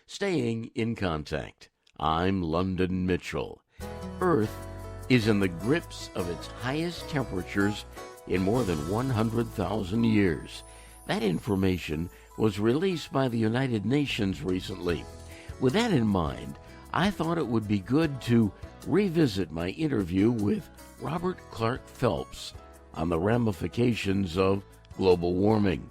Staying in contact. I'm London Mitchell. Earth is in the grips of its highest temperatures in more than 100,000 years. That information was released by the United Nations recently. With that in mind, I thought it would be good to revisit my interview with Robert Clark-Phelps on the ramifications of global warming.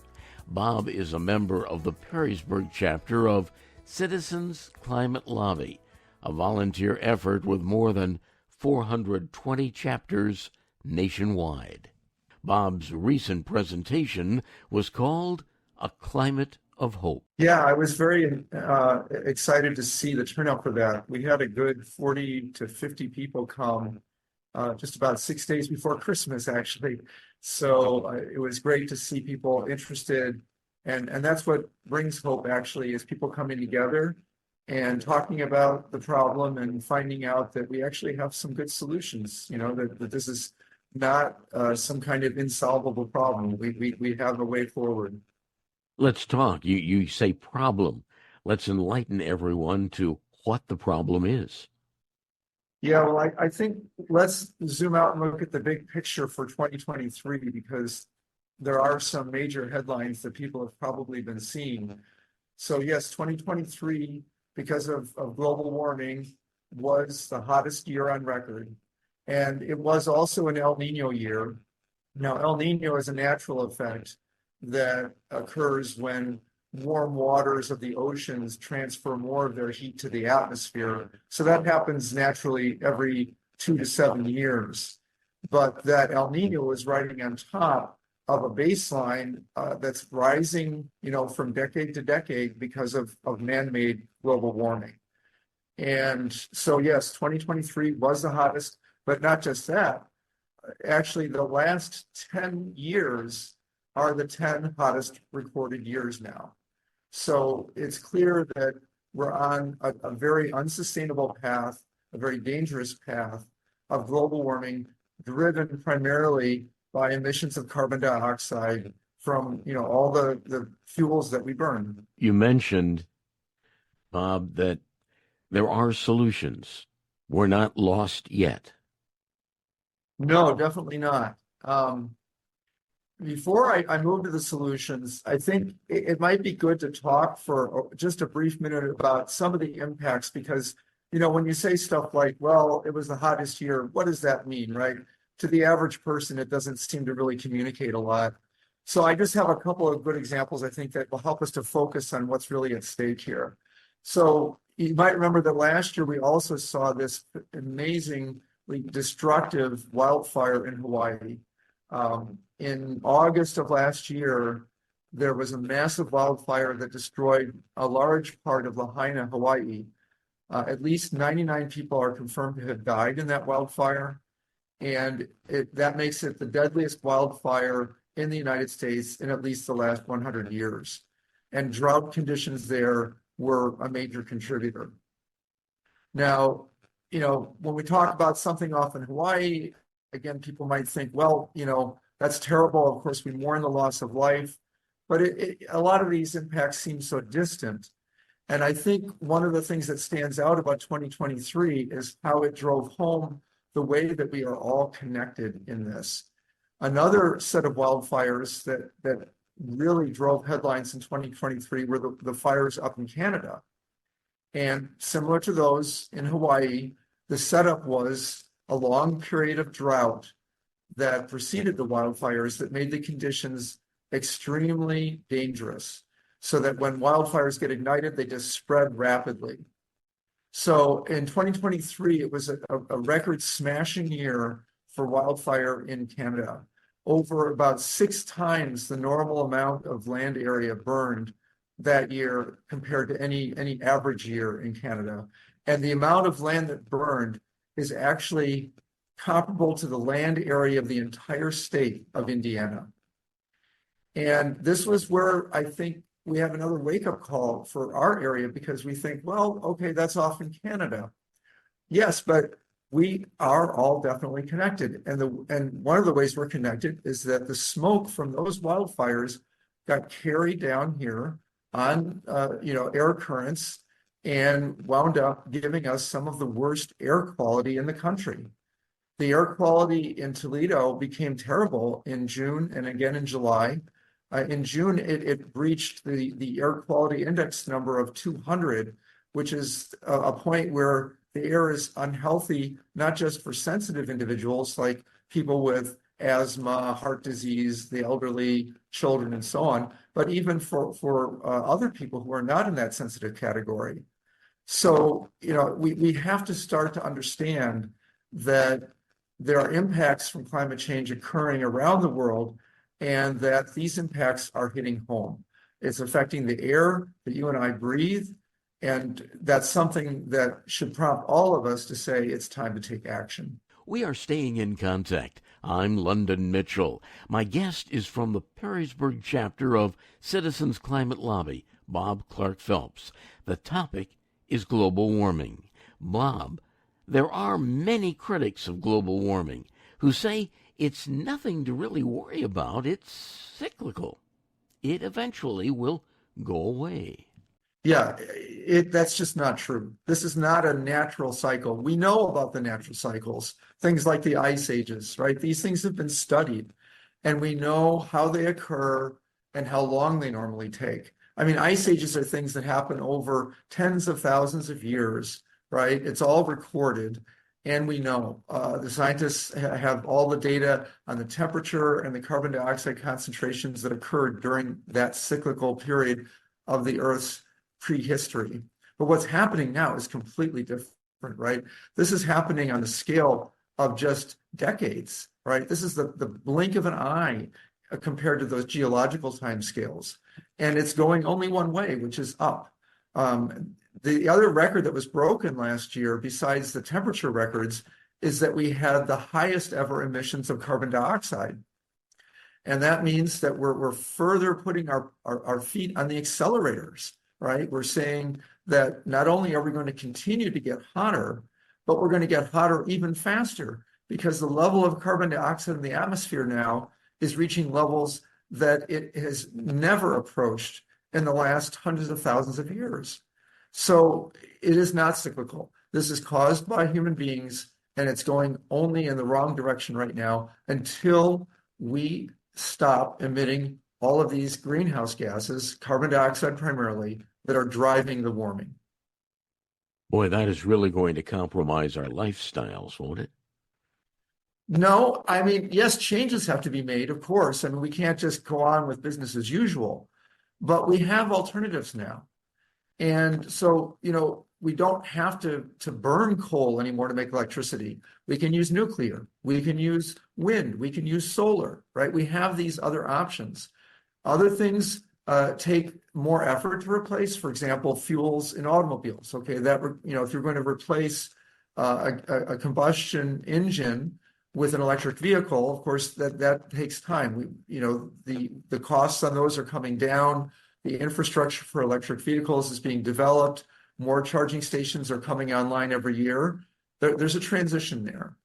Bob is a member of the Perrysburg chapter of Citizens Climate Lobby, a volunteer effort with more than 420 chapters nationwide. Bob's recent presentation was called A Climate of Hope. Yeah, I was very excited to see the turnout for that. We had a good 40 to 50 people come just about 6 days before Christmas, actually. So it was great to see people interested. And that's what brings hope, actually, is people coming together and talking about the problem and finding out that we actually have some good solutions, that this is not some kind of insolvable problem. We have a way forward. Let's talk. You say problem. Let's enlighten everyone to what the problem is. Yeah, well, I think let's zoom out and look at the big picture for 2023, because there are some major headlines that people have probably been seeing. So yes, 2023, because of global warming, was the hottest year on record. And it was also an El Nino year. Now, El Nino is a natural effect that occurs when warm waters of the oceans transfer more of their heat to the atmosphere. So that happens naturally every 2 to 7 years. But that El Nino is riding on top of a baseline that's rising, from decade to decade because of man-made global warming. And so, yes, 2023 was the hottest, but not just that. Actually, the last 10 years are the 10 hottest recorded years now. So it's clear that we're on a very unsustainable path, a very dangerous path of global warming, driven primarily by emissions of carbon dioxide from, all the fuels that we burn. You mentioned, Bob, that there are solutions. We're not lost yet. No, definitely not. Before I move to the solutions, I think it might be good to talk for just a brief minute about some of the impacts, because, when you say stuff like, well, it was the hottest year, what does that mean, right? To the average person, it doesn't seem to really communicate a lot. So I just have a couple of good examples, I think, that will help us to focus on what's really at stake here. So you might remember that last year we also saw this amazingly destructive wildfire in Hawaii. In August of last year, there was a massive wildfire that destroyed a large part of Lahaina, Hawaii. At least 99 people are confirmed to have died in that wildfire. And that makes it the deadliest wildfire in the United States in at least the last 100 years. And drought conditions there were a major contributor. Now, when we talk about something off in Hawaii, again, people might think, well, that's terrible. Of course, we mourn the loss of life, but a lot of these impacts seem so distant. And I think one of the things that stands out about 2023 is how it drove home the way that we are all connected in this. Another set of wildfires that really drove headlines in 2023 were the fires up in Canada. And similar to those in Hawaii, the setup was a long period of drought that preceded the wildfires that made the conditions extremely dangerous, so that when wildfires get ignited, they just spread rapidly. So in 2023, it was a record smashing year for wildfire in Canada. Over about 6 times the normal amount of land area burned that year compared to any average year in Canada. And the amount of land that burned is actually comparable to the land area of the entire state of Indiana. And this was where I think we have another wake-up call for our area, because we think, well, okay, that's off in Canada. Yes, but we are all definitely connected. And one of the ways we're connected is that the smoke from those wildfires got carried down here on air currents and wound up giving us some of the worst air quality in the country. The air quality in Toledo became terrible in June and again in July. In June, it breached the air quality index number of 200, which is a point where the air is unhealthy, not just for sensitive individuals like people with asthma, heart disease, the elderly, children, and so on, but even for other people who are not in that sensitive category. So, we have to start to understand that there are impacts from climate change occurring around the world, and that these impacts are hitting home. It's affecting the air that you and I breathe, and that's something that should prompt all of us to say it's time to take action. We are staying in contact. I'm London Mitchell. My guest is from the Perrysburg chapter of Citizens Climate Lobby, Bob Clark-Phelps. The topic is global warming. Bob, there are many critics of global warming who say it's nothing to really worry about. It's cyclical. It eventually will go away. Yeah, that's just not true. This is not a natural cycle. We know about the natural cycles, things like the ice ages, right? These things have been studied, and we know how they occur and how long they normally take. I mean, ice ages are things that happen over tens of thousands of years, right? It's all recorded, and we know. The scientists have all the data on the temperature and the carbon dioxide concentrations that occurred during that cyclical period of the Earth's prehistory. But what's happening now is completely different, right? This is happening on the scale of just decades, right? This is the blink of an eye compared to those geological time scales. And it's going only one way, which is up. The other record that was broken last year, besides the temperature records, is that we had the highest ever emissions of carbon dioxide. And that means that we're further putting our feet on the accelerators, right? We're saying that not only are we going to continue to get hotter, but we're going to get hotter even faster, because the level of carbon dioxide in the atmosphere now is reaching levels that it has never approached in the last hundreds of thousands of years. So it is not cyclical. This is caused by human beings, and it's going only in the wrong direction right now until we stop emitting all of these greenhouse gases, carbon dioxide primarily, that are driving the warming. Boy, that is really going to compromise our lifestyles, won't it? No, I mean, yes, changes have to be made, of course. I mean, we can't just go on with business as usual, but we have alternatives now. And so, we don't have to burn coal anymore to make electricity. We can use nuclear, we can use wind, we can use solar, right? We have these other options. Other things take more effort to replace, for example, fuels in automobiles. Okay, that, if you're going to replace a combustion engine with an electric vehicle, of course, that takes time. The costs on those are coming down. The infrastructure for electric vehicles is being developed. More charging stations are coming online every year. There's a transition there.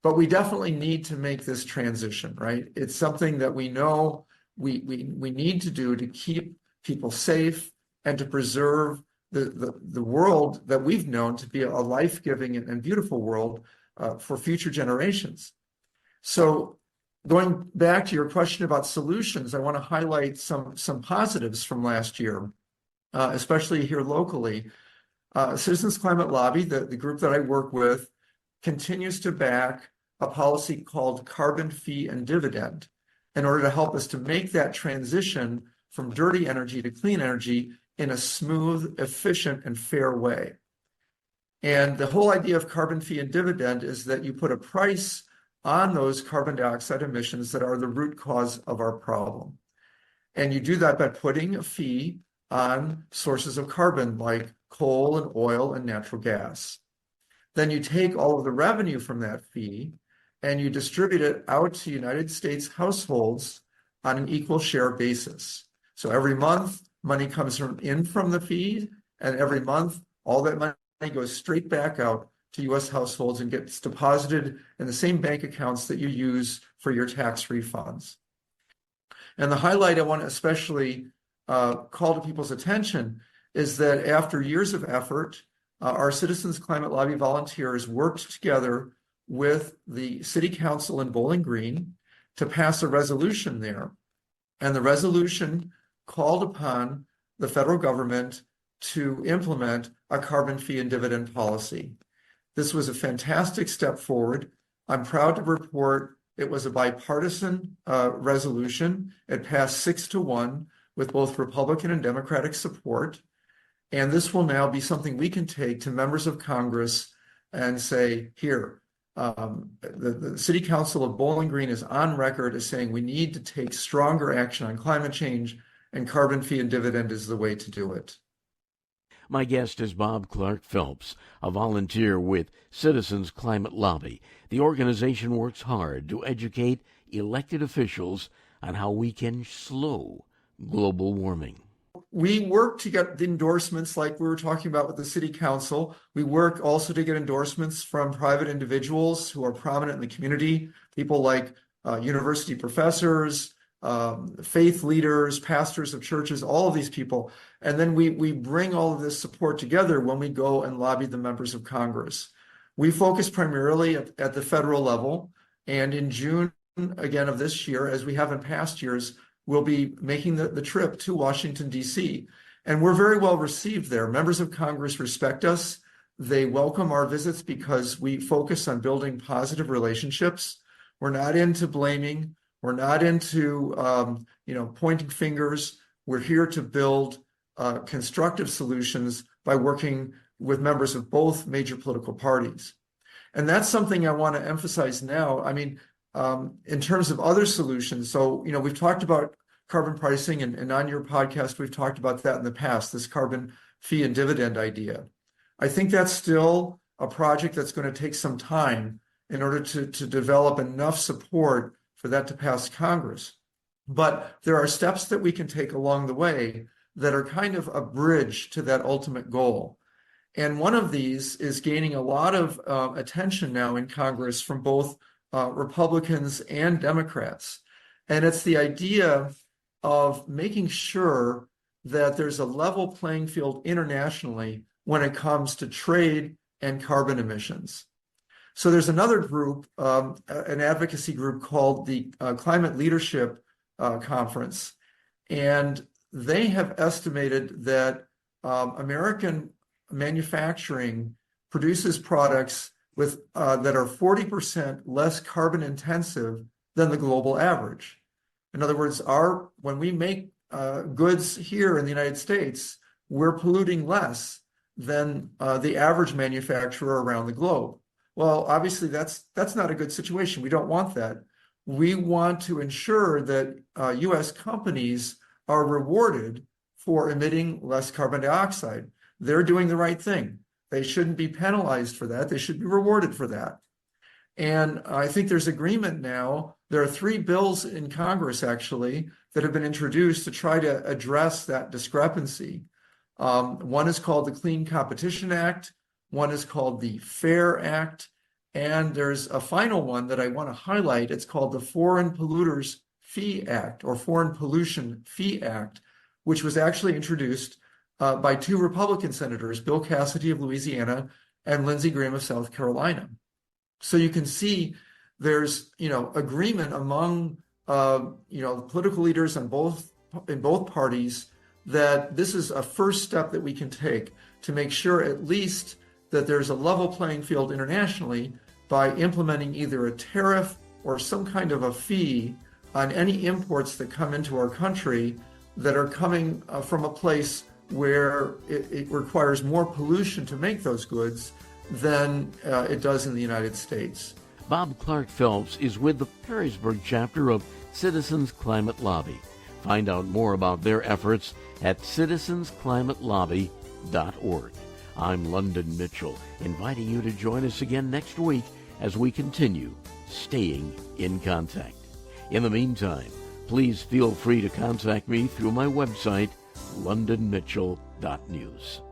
But we definitely need to make this transition, right? It's something that we know we need to do to keep people safe and to preserve the world that we've known to be a life-giving and beautiful world for future generations. So going back to your question about solutions, I want to highlight some positives from last year, especially here locally. Citizens Climate Lobby, the group that I work with, continues to back a policy called carbon fee and dividend in order to help us to make that transition from dirty energy to clean energy in a smooth, efficient, and fair way. And the whole idea of carbon fee and dividend is that you put a price on those carbon dioxide emissions that are the root cause of our problem. And you do that by putting a fee on sources of carbon like coal and oil and natural gas. Then you take all of the revenue from that fee and you distribute it out to United States households on an equal share basis. So every month, money comes in from the fee, and every month, all that money goes straight back out to U.S. households and gets deposited in the same bank accounts that you use for your tax refunds. And the highlight I want to especially call to people's attention is that after years of effort, our Citizens Climate Lobby volunteers worked together with the City Council in Bowling Green to pass a resolution there. And the resolution called upon the federal government to implement a carbon fee and dividend policy. This was a fantastic step forward. I'm proud to report it was a bipartisan resolution. It passed 6-1 with both Republican and Democratic support. And this will now be something we can take to members of Congress and say, here, the City Council of Bowling Green is on record as saying we need to take stronger action on climate change, and carbon fee and dividend is the way to do it. My guest is Bob Clark-Phelps, a volunteer with Citizens Climate Lobby. The organization works hard to educate elected officials on how we can slow global warming. We work to get the endorsements like we were talking about with the City Council. We work also to get endorsements from private individuals who are prominent in the community, people like university professors, faith leaders, pastors of churches, all of these people. And then we bring all of this support together when we go and lobby the members of Congress. We focus primarily at the federal level. And in June, again, of this year, as we have in past years, we'll be making the trip to Washington, D.C. And we're very well received there. Members of Congress respect us. They welcome our visits because we focus on building positive relationships. We're not into blaming. We're not into pointing fingers. We're here to build constructive solutions by working with members of both major political parties. And that's something I want to emphasize now. I mean, in terms of other solutions, so, we've talked about carbon pricing, and on your podcast, we've talked about that in the past, this carbon fee and dividend idea. I think that's still a project that's going to take some time in order to develop enough support for that to pass Congress. But there are steps that we can take along the way that are kind of a bridge to that ultimate goal. And one of these is gaining a lot of attention now in Congress from both Republicans and Democrats. And it's the idea of making sure that there's a level playing field internationally when it comes to trade and carbon emissions. So there's another group, an advocacy group called the Climate Leadership Conference. And they have estimated that American manufacturing produces products with that are 40% less carbon intensive than the global average. In other words, when we make goods here in the United States, we're polluting less than the average manufacturer around the globe. Well, obviously that's not a good situation. We don't want that. We want to ensure that U.S. companies are rewarded for emitting less carbon dioxide. They're doing the right thing. They shouldn't be penalized for that. They should be rewarded for that. And I think there's agreement now. There are 3 bills in Congress, actually, that have been introduced to try to address that discrepancy. One is called the Clean Competition Act. One is called the FAIR Act. And there's a final one that I want to highlight. It's called the Foreign Polluters Fee Act, or Foreign Pollution Fee Act, which was actually introduced by 2 Republican senators, Bill Cassidy of Louisiana and Lindsey Graham of South Carolina. So you can see there's, agreement among, political leaders in both parties that this is a first step that we can take to make sure at least that there's a level playing field internationally by implementing either a tariff or some kind of a fee on any imports that come into our country that are coming from a place where it requires more pollution to make those goods than it does in the United States. Bob Clark-Phelps is with the Perrysburg chapter of Citizens Climate Lobby. Find out more about their efforts at citizensclimatelobby.org. I'm London Mitchell, inviting you to join us again next week as we continue staying in contact. In the meantime, please feel free to contact me through my website, londonmitchell.news.